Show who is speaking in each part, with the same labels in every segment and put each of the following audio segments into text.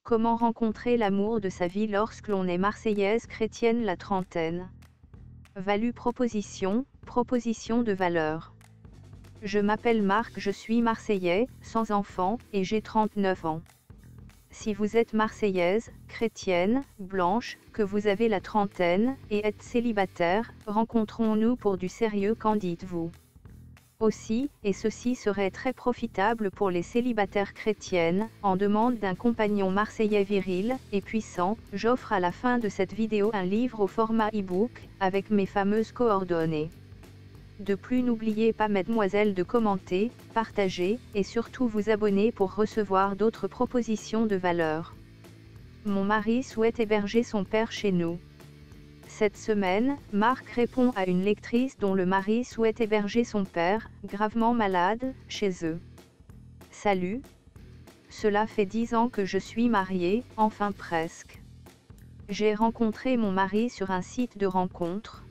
Speaker 1: Comment rencontrer l'amour de sa vie lorsque l'on est marseillaise chrétienne la trentaine? Value proposition de valeur. Je m'appelle Marc, je suis marseillais, sans enfant, et j'ai 39 ans. Si vous êtes marseillaise, chrétienne, blanche, que vous avez la trentaine, et êtes célibataire, rencontrons-nous pour du sérieux, qu'en dites-vous? Aussi, et ceci serait très profitable pour les célibataires chrétiennes, en demande d'un compagnon marseillais viril et puissant, j'offre à la fin de cette vidéo un livre au format e-book, avec mes fameuses coordonnées. De plus, n'oubliez pas mademoiselle de commenter, partager, et surtout vous abonner pour recevoir d'autres propositions de valeur. Mon mari souhaite héberger son père chez nous. Cette semaine, Marc répond à une lectrice dont le mari souhaite héberger son père, gravement malade, chez eux. Salut. Cela fait 10 ans que je suis mariée, enfin presque. J'ai rencontré mon mari sur un site de rencontre.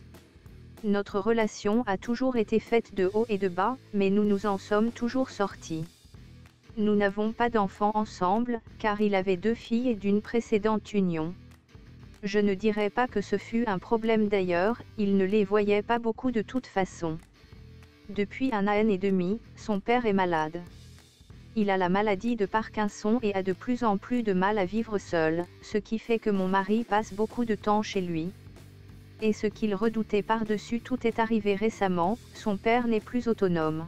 Speaker 1: Notre relation a toujours été faite de haut et de bas, mais nous nous en sommes toujours sortis. Nous n'avons pas d'enfants ensemble, car il avait 2 filles d'une précédente union. Je ne dirais pas que ce fut un problème d'ailleurs, il ne les voyait pas beaucoup de toute façon. Depuis 1 an et demi, son père est malade. Il a la maladie de Parkinson et a de plus en plus de mal à vivre seul, ce qui fait que mon mari passe beaucoup de temps chez lui. Et ce qu'il redoutait par-dessus tout est arrivé récemment, son père n'est plus autonome.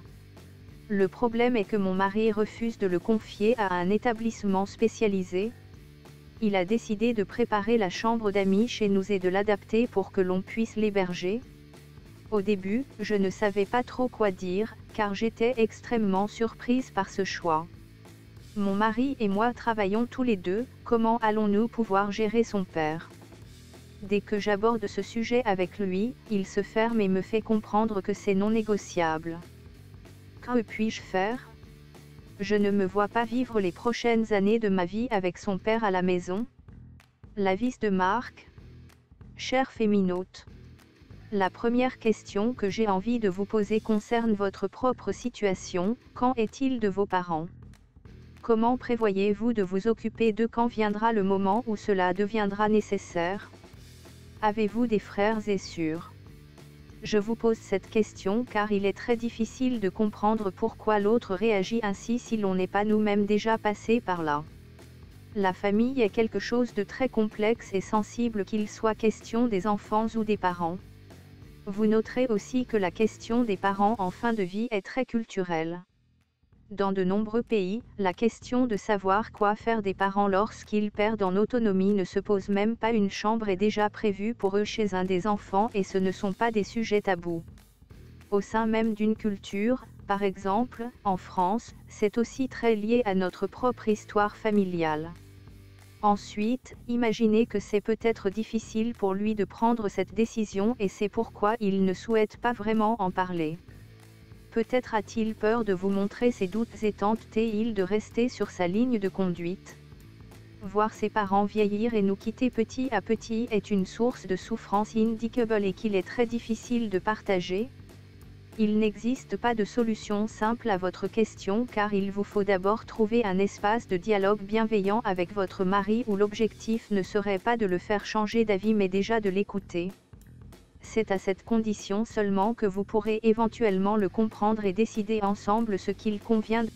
Speaker 1: Le problème est que mon mari refuse de le confier à un établissement spécialisé. Il a décidé de préparer la chambre d'amis chez nous et de l'adapter pour que l'on puisse l'héberger. Au début, je ne savais pas trop quoi dire, car j'étais extrêmement surprise par ce choix. Mon mari et moi travaillons tous les deux, comment allons-nous pouvoir gérer son père? Dès que j'aborde ce sujet avec lui, il se ferme et me fait comprendre que c'est non négociable. Que puis-je faire? Je ne me vois pas vivre les prochaines années de ma vie avec son père à la maison. L'avis de Marc. Chère féminote. La première question que j'ai envie de vous poser concerne votre propre situation. Qu'en est-il de vos parents? Comment prévoyez-vous de vous occuper d'eux quand viendra le moment où cela deviendra nécessaire? Avez-vous des frères et sœurs? Je vous pose cette question car il est très difficile de comprendre pourquoi l'autre réagit ainsi si l'on n'est pas nous-mêmes déjà passés par là. La famille est quelque chose de très complexe et sensible, qu'il soit question des enfants ou des parents. Vous noterez aussi que la question des parents en fin de vie est très culturelle. Dans de nombreux pays, la question de savoir quoi faire des parents lorsqu'ils perdent en autonomie ne se pose même pas, une chambre est déjà prévue pour eux chez un des enfants et ce ne sont pas des sujets tabous. Au sein même d'une culture, par exemple, en France, c'est aussi très lié à notre propre histoire familiale. Ensuite, imaginez que c'est peut-être difficile pour lui de prendre cette décision et c'est pourquoi il ne souhaite pas vraiment en parler. Peut-être a-t-il peur de vous montrer ses doutes et tente-t-il de rester sur sa ligne de conduite? Voir ses parents vieillir et nous quitter petit à petit est une source de souffrance indicable et qu'il est très difficile de partager. Il n'existe pas de solution simple à votre question car il vous faut d'abord trouver un espace de dialogue bienveillant avec votre mari où l'objectif ne serait pas de le faire changer d'avis mais déjà de l'écouter. C'est à cette condition seulement que vous pourrez éventuellement le comprendre et décider ensemble ce qu'il convient de